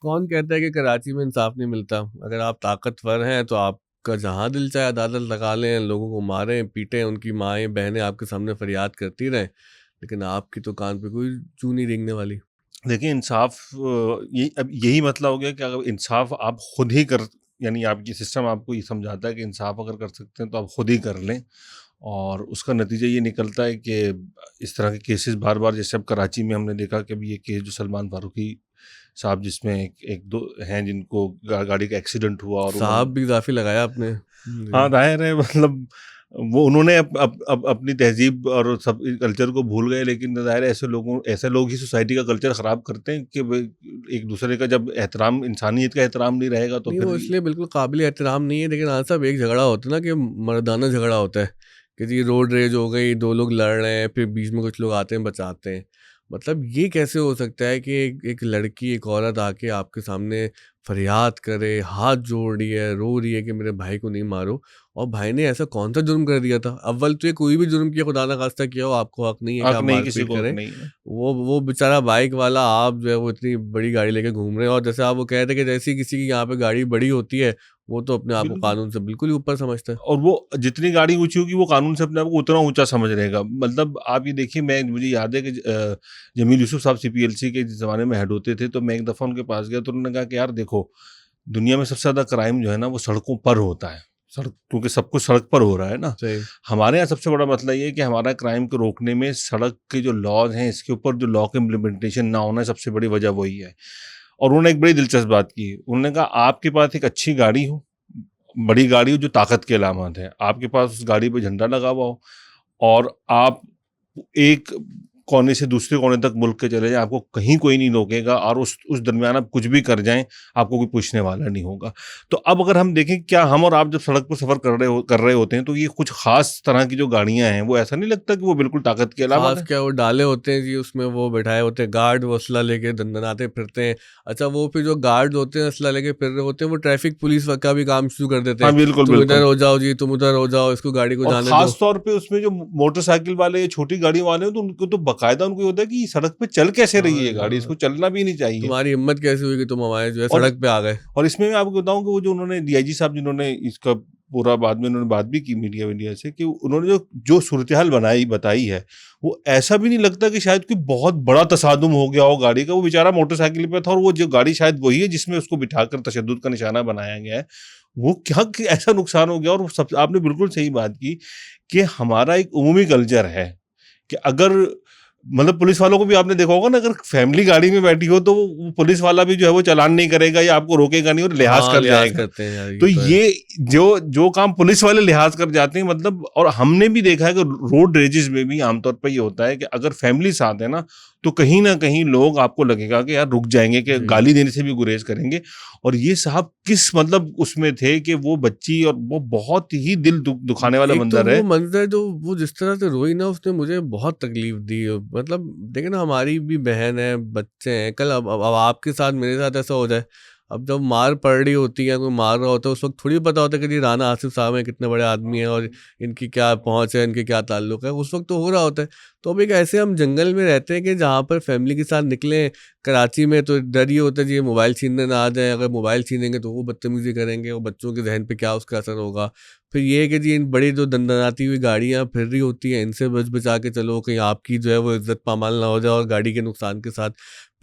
कौन कहता है कि कराची में इंसाफ नहीं मिलता? अगर आप ताकतवर हैं तो आपका जहां दिल चाहे अदालत लगा लें, लोगों को मारें पीटें, उनकी माएं बहनें आपके सामने फरियाद करती रहें, लेकिन आपकी तो कान पे कोई जू नहीं रेंगने वाली। देखिए इंसाफ ये अब यही मतलब हो गया कि अगर इंसाफ आप खुद ही कर, यानी आपकी सिस्टम आपको ये समझाता है कि इंसाफ अगर कर सकते हैं तो आप खुद ही कर लें, और उसका नतीजा ये निकलता है कि इस तरह के केसेस बार बार, जैसे अब कराची में हमने देखा कि अभी ये केस जो सलमान फारूकी साहब, जिसमें एक दो हैं जिनको गाड़ी का एक्सीडेंट हुआ और उन्होंने, साहब भी काफी लगाया आपने। हाँ जी। जाहिर है मतलब वो उन्होंने अपनी तहजीब और सब कल्चर को भूल गए, लेकिन ज़ाहिर है ऐसे लोग ही सोसाइटी का कल्चर ख़राब करते हैं कि एक दूसरे का जब एहतराम, इंसानियत का एहतराम नहीं रहेगा तो नहीं, फिर वो इसलिए बिल्कुल काबिल एहतराम नहीं है, लेकिन हाँ साहब, एक झगड़ा होता है ना कि मर्दाना झगड़ा होता है कि जी रोड रेज हो गई, दो लोग लड़ रहे हैं, फिर बीच में कुछ लोग आते हैं बचाते हैं। मतलब ये कैसे हो सकता है कि एक लड़की, एक औरत आके आपके सामने फरियाद करे, हाथ जोड़ रही है, रो रही है कि मेरे भाई को नहीं मारो, और भाई ने ऐसा कौन सा जुर्म कर दिया था? अव्वल तो ये कोई भी जुर्म किया, खुदा ना खास्ता किया हो, आपको हक नहीं है कि हक आप नहीं, किसी मारपीट को हक करें। नहीं है। वो बेचारा बाइक वाला, आप जो है वो इतनी बड़ी गाड़ी लेके घूम रहे हैं, और जैसे आप वो कह रहे थे कि जैसी किसी की यहाँ पे गाड़ी बड़ी होती है, वो तो अपने आप को बिल्कुल। कानून से बिल्कुल ही ऊपर समझता है। और वो जितनी गाड़ी ऊँची होगी वो कानून से अपने आप को उतना ऊँचा समझ रहेगा। मतलब आप ये देखिए, मुझे याद है कि जमील यूसुफ साहब सीपीएलसी के ज़माने में हेड होते थे, तो मैं एक दफ़ा उनके पास गया तो उन्होंने कहा कि यार देखो, दुनिया में सबसे ज़्यादा क्राइम जो है ना वो सड़कों पर होता है। सड़क, क्योंकि सब कुछ सड़क पर हो रहा है ना। सही। हमारे यहाँ सबसे बड़ा मसला ये है कि हमारा क्राइम को रोकने में सड़क के जो लॉज़ हैं, इसके ऊपर जो लॉ का इम्प्लीमेंटेशन ना होना, सबसे बड़ी वजह वही है। और उन्होंने एक बड़ी दिलचस्प बात की। उन्होंने कहा आपके पास एक अच्छी गाड़ी हो, बड़ी गाड़ी हो जो ताकत के अलामत है, आपके पास उस गाड़ी पे झंडा लगा हुआ हो, और आप एक कोने से दूसरे कोने तक मुल्क के चले जाएँ, आपको कहीं कोई नहीं रोकेगा, और उस दरमियान आप कुछ भी कर जाएँ, आपको कोई पूछने वाला नहीं होगा। तो अब अगर हम देखें, क्या हम और आप जब सड़क पर सफ़र कर रहे होते हैं, तो ये कुछ ख़ास तरह की जो गाड़ियाँ हैं, वो ऐसा नहीं लगता कि वो बिल्कुल ताकत की अलामत खास है? क्या, वो डाले होते हैं जी, उसमें वो बैठाए होते हैं गार्ड, वो असला लेके दंदनाते फिरते हैं। अच्छा, वो फिर जो गार्ड होते हैं असला लेके फिर रहे होते हैं, वो ट्रैफिक पुलिस का भी काम शुरू कर देते हाँ, हैं। बिल्कुल, तुम इधर बिल्कुल। हो जाओ जी, तुम उधर हो जाओ, इसको गाड़ी को और जाने दो। ख़ास तौर पे उसमें जो मोटरसाइकिल वाले या छोटी गाड़ी वाले हैं, तो उनको तो बाकायदा उनको ये होता है कि सड़क पे चल कैसे रही है हाँ ये जी गाड़ी, हाँ। इसको चलना भी नहीं चाहिए। तुम्हारी हिम्मत कैसे हुई कि तुम हमारे जो है और सड़क पे आ गए? और इसमें मैं आपको बताऊँ कि वो जो उन्होंने डीआईजी साहब, जिन्होंने इसका पूरा बाद में उन्होंने बात भी की मीडिया वीडिया से, कि उन्होंने जो जो सूरत-ए-हाल बताई है, वो ऐसा भी नहीं लगता कि शायद कोई बहुत बड़ा तसादुम हो गया हो गाड़ी का। वो बेचारा मोटरसाइकिल पे था, और वो जो गाड़ी शायद वही है जिसमें उसको बिठाकर तशद्दुद का निशाना बनाया गया है। वो क्या कि ऐसा नुकसान हो गया। और सब आपने बिल्कुल सही बात की कि हमारा एक उमूमी कल्चर है कि अगर, मतलब पुलिस वालों को भी आपने देखा होगा ना, अगर फैमिली गाड़ी में बैठी हो तो वो पुलिस वाला भी जो है वो चालान नहीं करेगा या आपको रोकेगा नहीं और लिहाज हाँ, कर लिहाज जाएगा। करते हैं यार, ये तो तो है। ये जो जो काम पुलिस वाले लिहाज कर जाते हैं, मतलब, और हमने भी देखा है कि रोड रेजेस में भी आमतौर पर ये होता है कि अगर फैमिली साथ है ना, तो कहीं ना कहीं लोग, आपको लगेगा कि यार रुक जाएंगे, कि जी। गाली देने से भी गुरेज करेंगे। और ये साहब किस मतलब उसमें थे कि वो बच्ची, और वो बहुत ही दिल दुखाने वाला एक तो मंजर वो है। मंज़र, जो वो जिस तरह से रोई ना, उसने मुझे बहुत तकलीफ़ दी। मतलब देखिए ना, हमारी भी बहन है, बच्चे हैं, कल अब आपके साथ मेरे साथ ऐसा हो जाए। अब जब मार पड़ रही होती है, कोई मार रहा होता है, उस वक़्त थोड़ी पता होता है कि ये राना आसिफ़ साहब हैं, कितने बड़े आदमी हैं और इनकी क्या पहुँच है, इनके क्या ताल्लुक है, उस वक़्त तो हो रहा होता है। तो अब एक ऐसे हम जंगल में रहते हैं कि जहाँ पर फैमिली के साथ निकलें, कराची में तो डर ये होता है जी, ये मोबाइल छीनने ना आ जाएँ, अगर मोबाइल छीनेंगे तो वो बदतमीज़ी करेंगे और बच्चों के ज़हन पे क्या उसका असर होगा। फिर ये है कि जी, इन बड़ी जो दंदनाती हुई गाड़ियाँ फिर रही होती हैं, इनसे बच-बचा के चलो, कहीं आपकी जो है वो इज़्ज़त पामाल ना हो जाए और गाड़ी के नुकसान के साथ।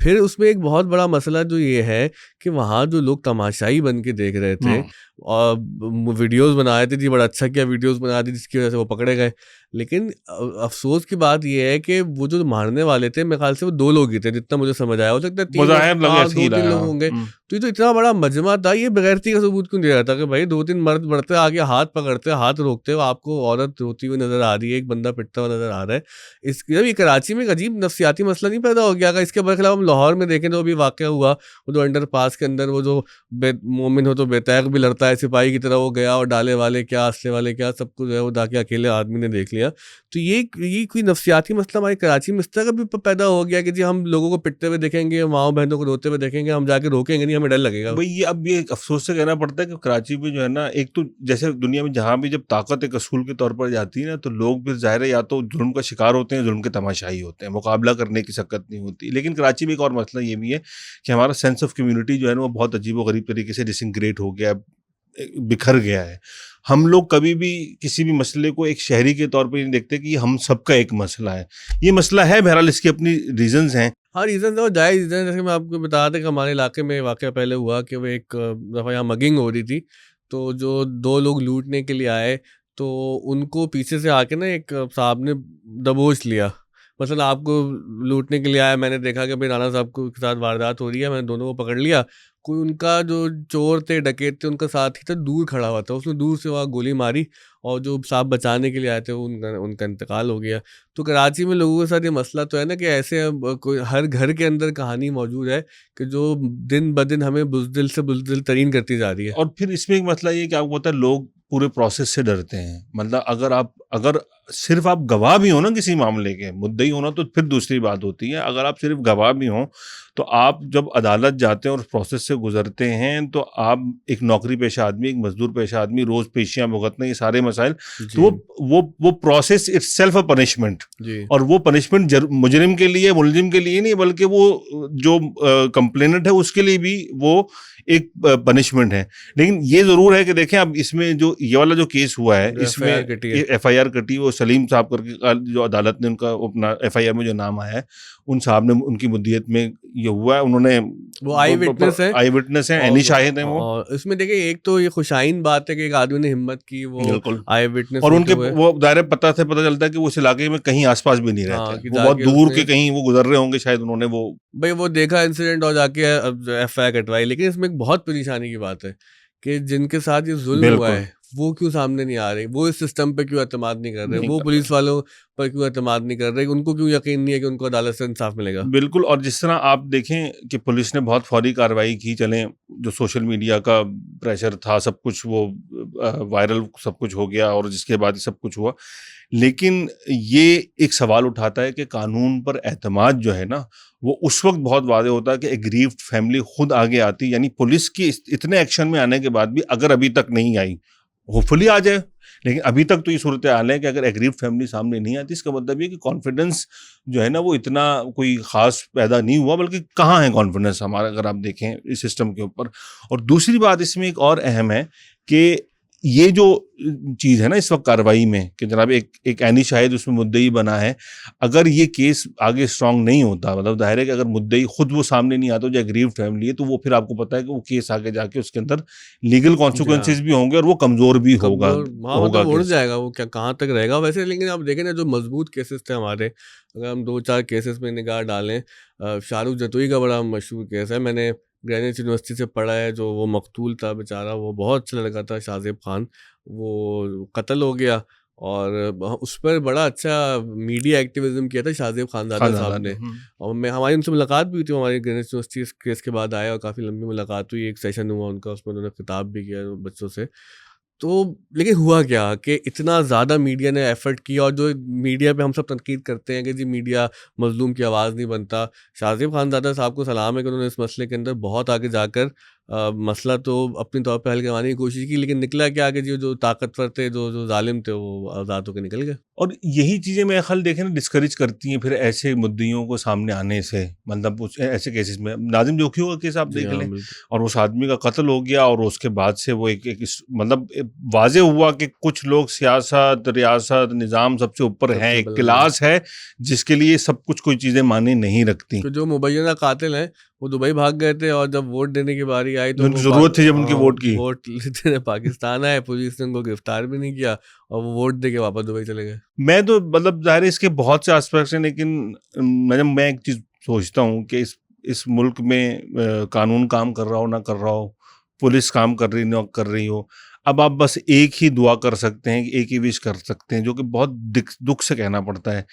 फिर उसमें एक बहुत बड़ा मसला जो ये है कि वहाँ जो लोग तमाशाई बन के देख रहे थे हम्म। और वीडियोज़ बना रहे थे जी, बड़ा अच्छा किया वीडियोज़ बना दी जिसकी वज़ह से वो पकड़े गए। लेकिन अफ़सोस की बात ये है कि वो जो मारने वाले थे, मेरे ख़्याल से वो 2 लोग ही थे, जितना मुझे समझ आया। हो सकता है 3 बज़ाहिर लगे हाँ, ऐसे ही 2-3 रहा। लोग होंगे। हम्म। तो ये तो इतना बड़ा मजमा था, ये बेगैरती का सबूत क्यों दे रहा था कि भाई 2-3 मर्द बढ़ते आगे हाथ पकड़ते, हाथ रोकते हो, आपको औरत रोती हुई नज़र आ रही है, एक बंदा पिटता हुआ नज़र आ रहा है। जब ये कराची में एक अजीब नफ्सियाती मसला नहीं पैदा हो गया? अगर इसके बरखिलाफ हम लाहौर में देखें तो अभी वाक़या हुआ, वो जो अंडरपास के अंदर वो जो मोमिन हो तो बेतैग भी लड़ता पता है, सिपाही की तरह वो गया और डाले वाले क्या, असले वाले क्या, सब कुछ है वो जाके अकेले आदमी ने देख लिया। तो ये कोई नफसियाती मसला हमारे कराची में इस तरह का भी पैदा हो गया कि जी हम लोगों को पिटते हुए देखेंगे, माओ बहनों को रोते हुए देखेंगे, हम जाके रोकेंगे नहीं, हमें डर लगेगा। भाई ये अब ये अफसोस से कहना पड़ता है कि कराची में जो है ना, एक तो जैसे दुनिया में जहाँ भी जब ताकत एक असूल के तौर पर जाती है ना, तो लोग फिर ज़ाहिर है या तो जुल्म का शिकार होते हैं, जुल्म के तमाशाई होते हैं, मुकाबला करने की शक्कत नहीं होती। लेकिन कराची में एक और मसला ये भी है कि हमारा सेंस ऑफ कम्युनिटी जो है ना, वो बहुत अजीब-ओ-गरीब तरीके से डिसइंटीग्रेट हो गया है, बिखर गया है। हम लोग कभी भी किसी भी मसले को एक शहरी के तौर पे नहीं देखते कि ये हम सबका एक मसला है। ये मसला है, बहरहाल इसकी अपनी रीज़न्स हैं। हाँ, रीज़न और जायज़ रीज़न, जैसे मैं आपको बता रहा था कि हमारे इलाके में वाक़या पहले हुआ कि वो एक दफ़ा यहाँ मगिंग हो रही थी, तो जो 2 लोग लूटने के लिए आए, तो उनको पीछे से आके ना एक साहब ने दबोच लिया। मसलन आपको लूटने के लिए आया, मैंने देखा कि भाई राना साहब को के साथ वारदात हो रही है, मैंने दोनों को पकड़ लिया। कोई उनका जो चोर थे, डकैत थे, उनका साथी था, दूर खड़ा हुआ था, उसने दूर से वहाँ गोली मारी और जो साहब बचाने के लिए आए थे उनका उनका इंतकाल हो गया। तो कराची में लोगों के साथ ये मसला तो है ना कि ऐसे अब कोई हर घर के अंदर कहानी मौजूद है कि जो दिन ब दिन हमें बुज़दिल से बुज़दिल तरीन करती जा रही है। और फिर इसमें एक मसला ये कि आपको पता है, लोग पूरे प्रोसेस से डरते हैं। मतलब अगर सिर्फ आप गवाह भी हो ना किसी मामले के, मुद्दई हो ना, तो फिर दूसरी बात होती है। अगर आप सिर्फ गवाह भी हो, तो आप जब अदालत जाते हैं और उस प्रोसेस से गुजरते हैं, तो आप एक नौकरी पेशा आदमी, एक मजदूर पेशा आदमी, रोज पेशियां भुगतने, ये सारे मसाइल, तो जी, वो प्रोसेस इटसेल्फ अ पनिशमेंट। जी। और वो पनिशमेंट मुजरिम के लिए, मुलजिम के लिए नहीं, बल्कि वो जो कंप्लेनेंट है उसके लिए भी वो एक पनिशमेंट है। लेकिन ये ज़रूर है कि देखें, अब इसमें जो ये वाला जो केस हुआ है, जो इसमें एफआईआर कटी है। एफआईआर कटी, वो सलीम साहब करके जो अदालत ने उनका अपना एफआईआर में जो नाम आया है, उन साहब ने उनकी मुद्दियत में ये हुआ है, उन्होंने वो आई विटनेस है। आई विटनेस है, एनी शाहिद हैं वो। और इसमें देखिए, एक तो ये खुशाइन बात है कि एक आदमी ने हिम्मत की, वो बिल्कुल। आई विटनेस और होते उनके हुए। वो दायरे पता चलता है कि वो उस इलाके में कहीं आसपास भी नहीं रहते हाँ, हैं, कि वो बहुत जाके दूर उसने के कहीं वो गुजर रहे होंगे, शायद उन्होंने वो। भाई वो देखा इंसिडेंट और जाके अब एफआईआर कटवाई। लेकिन इसमें एक बहुत परेशानी की बात है कि जिनके साथ ये जुल्म हुआ बिल्कुल है वो क्यों सामने नहीं आ रहे, वो इस सिस्टम पे क्यों एतमाद नहीं कर रहे, नहीं वो कर पुलिस रहे। वालों पर क्यों एतमाद नहीं कर रहे, उनको क्यों यकीन नहीं है कि उनको अदालत से इंसाफ मिलेगा। बिल्कुल। और जिस तरह आप देखें कि पुलिस ने बहुत फौरी कार्रवाई की, चलें जो सोशल मीडिया का प्रेशर था, सब कुछ वो वायरल सब कुछ हो गया और जिसके बाद ये सब कुछ हुआ। लेकिन ये एक सवाल उठाता है कि कानून पर एतमाद जो है ना, वो उस वक्त बहुत वाज़ेह होता है कि एग्रीव्ड फैमिली खुद आगे आती, यानी पुलिस की इतने एक्शन में आने के बाद भी अगर अभी तक नहीं आई, होपफुली आ जाए। लेकिन अभी तक तो ये सूरत हाल है कि अगर एग्रीव्ड फैमिली सामने नहीं आती, इसका मतलब ये कि कॉन्फिडेंस जो है ना, वो इतना कोई ख़ास पैदा नहीं हुआ, बल्कि कहाँ है कॉन्फिडेंस हमारा, अगर आप देखें इस सिस्टम के ऊपर। और दूसरी बात इसमें एक और अहम है कि ये जो चीज़ है ना इस वक्त कार्रवाई में, कि जनाब एक एनी शाहिद उसमें मुद्दई बना है, अगर ये केस आगे स्ट्रांग नहीं होता, मतलब जाहिर है कि अगर मुद्दई खुद वो सामने नहीं आता, जो एग्रीव्ड फैमिली है, तो वो फिर आपको पता है कि वो केस आगे जाके उसके अंदर लीगल जी हाँ, कॉन्सिक्वेंसेज भी होंगे और वो कमज़ोर भी होगा कमजोर, हाँ होगा मतलब उड़ केस। जाएगा वो, क्या कहाँ तक रहेगा वैसे। लेकिन आप देखें ना, जो मजबूत केसेस थे हमारे, अगर हम 2-4 केसेस में निगाह डालें, शाहरुख जतोई का बड़ा मशहूर केस है, मैंने ग्रेनिच यूनिवर्सिटी से पढ़ा है। जो वो मकतूल था बेचारा, वो बहुत अच्छा लड़का था, शाहजेब खान, वो कत्ल हो गया। और उस पर बड़ा अच्छा मीडिया एक्टिविज्म किया था शाहजेब खानजादा साहब खानदादा ने। ने। और मैं हमारी उनसे मुलाकात भी हुई थी, हमारी ग्रेनिच यूनिवर्सिटी इस केस के बाद आए और काफ़ी लंबी मुलाकात हुई, एक सेशन हुआ उनका, उसमें उन्होंने खिताब भी किया बच्चों से। तो लेकिन हुआ क्या कि इतना ज़्यादा मीडिया ने एफर्ट किया, और जो मीडिया पे हम सब तनकीद करते हैं कि जी मीडिया मज़लूम की आवाज़ नहीं बनता, शाहज़ेब खानज़ादा साहब को सलाम है कि उन्होंने इस मसले के अंदर बहुत आगे जाकर मसला तो अपनी तौर पे हल करवाने की कोशिश की। लेकिन निकला क्या कि जो जो ताकतवर थे, जो जो ज़ालिम थे, वो आज़ाद होकर निकल गए। और यही चीज़ें मेरे ख्याल देखें ना, डिस्करेज करती हैं फिर ऐसे मुद्दइयों को सामने आने से। मतलब उस ऐसे केसेस में नाज़िम जोखियों का केस आप जी देख हाँ, लें, बिल्कुल। और उस आदमी का कत्ल हो गया, और उसके बाद से वो मतलब वाज़ेह हुआ कि कुछ लोग सियासत, रियासत, निज़ाम सबसे ऊपर हैं, सबसे एक बुलंद है क्लास है जिसके लिए सब कुछ कोई चीज़ें मायने नहीं रखती। कि जो मुबैना कातिल हैं, वो दुबई भाग गए थे, और जब वोट देने की बारी आई तो उनकी ज़रूरत थी जब उनकी हाँ, वोट की। वोट लेते पाकिस्तान आए, पुलिस ने उनको गिरफ्तार भी नहीं किया और वो वोट दे के वापस दुबई चले गए। मैं तो मतलब ज़ाहिर है इसके बहुत से एस्पेक्ट्स हैं, लेकिन मैं एक चीज़ सोचता हूँ कि इस मुल्क में कानून काम कर रहा हो ना कर रहा हो, पुलिस काम कर रही ना कर रही हो, अब आप बस एक ही दुआ कर सकते हैं, एक ही विश कर सकते हैं, जो कि बहुत दुख से कहना पड़ता है,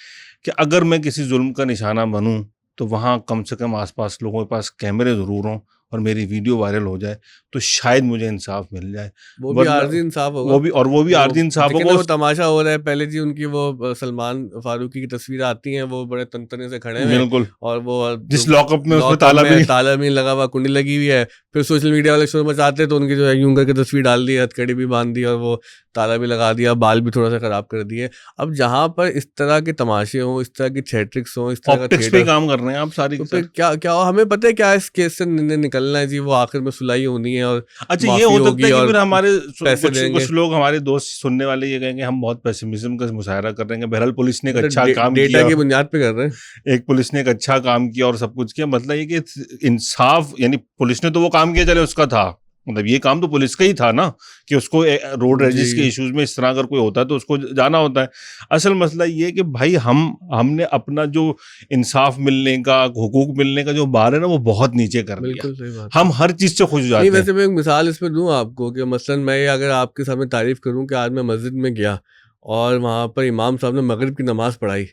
कि अगर मैं किसी जुल्म का निशाना बनूं, तो वहाँ कम से कम आसपास लोगों के पास कैमरे ज़रूर हों, और मेरी वीडियो वायरल हो जाए तो शायद मुझे इंसाफ मिल जाए। वो भी आर्जी इंसाफ होगा। वो भी आर्जी इंसाफ होगा। वो तमाशा हो रहा है पहले जी, उनकी वो सलमान फारूकी की तस्वीर आती हैं, वो बड़े तनतने से खड़े हैं बिल्कुल, और वो जिस लॉकअप में उसमें ताला भी लगा हुआ, कुंडी लगी हुई है। फिर सोशल मीडिया वाले शोर मचाते हैं तो उनकी जो है यूं करके तस्वीर डाल दी, हथकड़ी भी बांध दी और वो ताला भी लगा दिया, बाल भी थोड़ा सा खराब कर दिए। अब जहाँ पर इस तरह के तमाशे हों, इस तरह की थेट्रिक्स हों, इस तरह का ऑप्टिक्स पे काम कर रहे हैं आप सारी, तो फिर क्या क्या हमें पता है क्या इस केस से निकलना है जी, वो आखिर में सुलाई होनी है और अच्छा ये हो सकता है कि फिर हमारे कुछ लोग, हमारे दोस्त सुनने वाले ये कहेंगे हम बहुत पेसिमिज्म का मुजाहरा कर रहे हैं, बहरहाल पुलिस ने एक अच्छा काम किया, डेटा की बुनियाद पे कर रहे हैं, एक पुलिस ने एक अच्छा काम किया और सब कुछ किया। मतलब ये कि इंसाफ, यानी पुलिस ने तो वो काम किया, चले उसका था, मतलब ये काम तो पुलिस का ही था ना कि उसको रोड रेजिस के इश्यूज में इस तरह अगर कोई होता है तो उसको जाना होता है। असल मसला ये है कि भाई हमने अपना जो इंसाफ मिलने का, हुकूक मिलने का जो बार है ना, वो बहुत नीचे कर दिया। हम हर चीज से खुश हो जाते हैं। वैसे मैं एक मिसाल इसमें दूं आपको कि मसलन मैं अगर आपके सामने तारीफ करूं कि आज मैं मस्जिद में गया और वहाँ पर इमाम साहब ने मगरिब की नमाज पढ़ाई,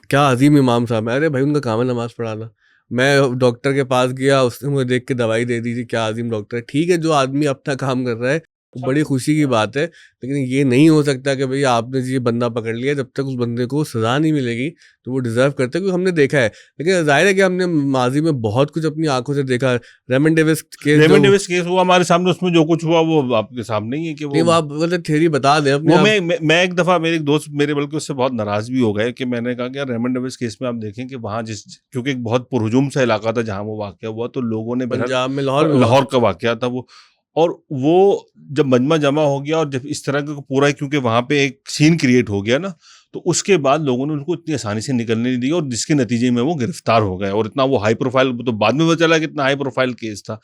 क्या अजीम इमाम साहब है, अरे भाई उनका काम है नमाज पढ़ाना। मैं डॉक्टर के पास गया, उसने मुझे देख के दवाई दे दी थी, क्या अजीम डॉक्टर है। ठीक है, जो आदमी अपना काम कर रहा है वो बड़ी खुशी की बात है, लेकिन ये नहीं हो सकता कि भाई आपने ये बंदा पकड़ लिया, जब तक उस बंदे को सज़ा नहीं मिलेगी तो वो डिज़र्व करते हैं, क्योंकि हमने देखा है। लेकिन जाहिर है कि हमने माजी में बहुत कुछ अपनी आंखों से देखा। रेमन डेविस केस हुआ हमारे सामने, उसमें जो कुछ हुआ वो आपके सामने ही है कि वो आप मतलब थ्योरी बता दें अपने। वो मैं एक दफ़ा मेरे एक दोस्त मेरे बल्कि उससे बहुत नाराज भी हो गए कि मैंने कहा कि यार रेमन डेविस केस में आप देखें कि वहाँ क्योंकि एक बहुत पुरहुजूम सा इलाका था जहाँ वो वाक़या हुआ, तो लोगों ने पंजाब में लाहौर का वाक़या था वो, और वो जब मजमा जमा हो गया और जब इस तरह का पूरा, क्योंकि वहाँ पे एक सीन क्रिएट हो गया ना, तो उसके बाद लोगों ने उनको इतनी आसानी से निकलने नहीं दिया और जिसके नतीजे में वो गिरफ्तार हो गए। और इतना वो हाई प्रोफाइल, तो बाद में पता चला कि इतना हाई प्रोफाइल केस था।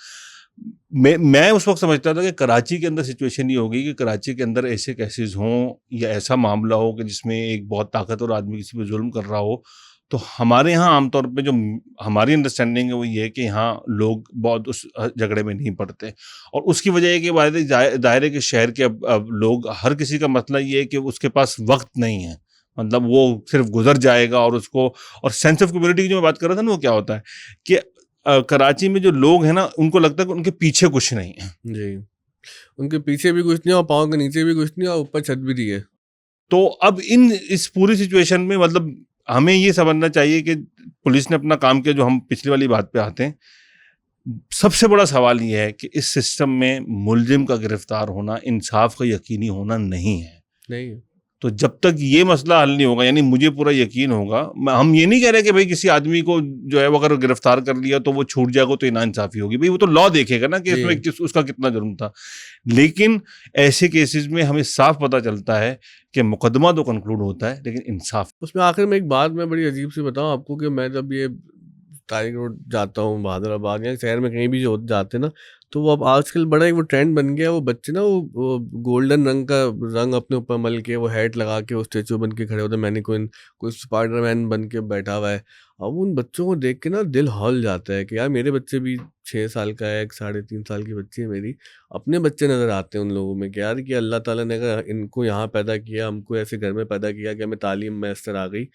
मैं उस वक्त समझता था कि कराची के अंदर सिचुएशन ये होगी कि कराची के अंदर ऐसे केसेस हों या ऐसा मामला हो कि जिसमें एक बहुत ताकतवर आदमी किसी पे जुल्म कर रहा हो, तो हमारे यहाँ आमतौर पे जो हमारी अंडरस्टैंडिंग है वो ये है कि यहाँ लोग बहुत उस झगड़े में नहीं पड़ते। और उसकी वजह है कि दायरे के शहर के अब लोग, हर किसी का मसला ये है कि उसके पास वक्त नहीं है, मतलब वो सिर्फ गुजर जाएगा और उसको, और सेंस ऑफ कम्युनिटी की जो मैं बात कर रहा था ना, वो क्या होता है कि कराची में जो लोग हैं ना, उनको लगता है कि उनके पीछे कुछ नहीं है जी, उनके पीछे भी कुछ नहीं और पाँव के नीचे भी कुछ नहीं और ऊपर छत भी नहीं है। तो अब इस पूरी सिचुएशन में मतलब हमें ये समझना चाहिए कि पुलिस ने अपना काम किया, जो हम पिछली वाली बात पे आते हैं। सबसे बड़ा सवाल ये है कि इस सिस्टम में मुलजिम का गिरफ्तार होना, इंसाफ का यकीनी होना नहीं है। तो जब तक ये मसला हल नहीं होगा, यानी मुझे पूरा यकीन होगा, हम ये नहीं कह रहे कि भाई किसी आदमी को जो है वो अगर गिरफ्तार कर लिया तो वो छूट जाएगा तो नाइंसाफी होगी, भाई वो तो लॉ देखेगा ना कि इसमें उसका कितना जुर्म था। लेकिन ऐसे केसेस में हमें साफ पता चलता है कि मुकदमा तो कंक्लूड होता है लेकिन इंसाफ। उसमें आखिर में एक बात मैं बड़ी अजीब सी बताऊं आपको कि मैं जब ये तारिक रोड जाता हूँ, बहादुराबाद या शहर में कहीं भी जो जाते ना, तो वो अब आजकल बड़ा एक वो ट्रेंड बन गया, वो बच्चे ना वो गोल्डन रंग का रंग अपने ऊपर मल के, वो हैट लगा के, वो स्टेचू बन के खड़े होते, मैनिक्विन, कोई स्पाइडरमैन बन के बैठा हुआ है। अब उन बच्चों को देख के ना दिल हौल जाता है कि यार मेरे बच्चे भी 6 साल का है, एक 3.5 साल की बच्ची है मेरी, अपने बच्चे नज़र आते हैं उन लोगों में कि यार कि अल्लाह ताला ने अगर इनको यहाँ पैदा किया, हमको ऐसे घर में पैदा किया कि हमें तालीम मैसर आ गई,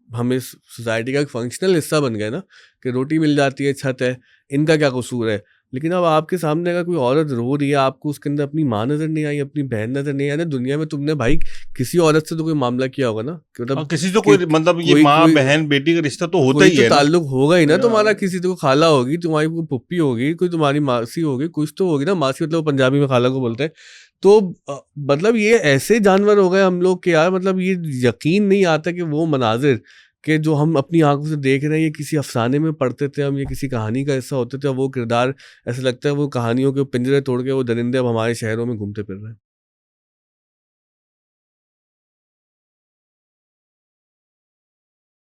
हम इस सोसाइटी का एक फंक्शनल हिस्सा बन गए ना, कि रोटी मिल जाती है, छत है, इनका क्या कसूर है। लेकिन अब आपके सामने अगर कोई औरत रो रही है, आपको उसके अंदर अपनी माँ नज़र नहीं आई, अपनी बहन नज़र नहीं आई ना, दुनिया में तुमने भाई किसी औरत से तो कोई मामला किया होगा ना, मतलब किसी से कोई मतलब ये माँ बहन बेटी का रिश्ता तो होता ही है, ताल्लुक होगा ही ना तुम्हारा, किसी तो खाला होगी, तुम्हारी कोई पुप्पी होगी, कोई तुम्हारी मासी होगी, कुछ तो होगी ना। मासी मतलब पंजाबी में खाला को बोलते हैं। तो मतलब ये ऐसे जानवर हो गए हम लोग के यार, मतलब ये यकीन नहीं आता कि वो मनाजिर कि जो हम अपनी आंखों से देख रहे हैं, ये किसी अफसाने में पढ़ते थे हम, ये किसी कहानी का हिस्सा होते थे, वो किरदार ऐसा लगता है वो कहानियों के पिंजरे तोड़ के वो दरिंदे अब हमारे शहरों में घूमते फिर रहे हैं।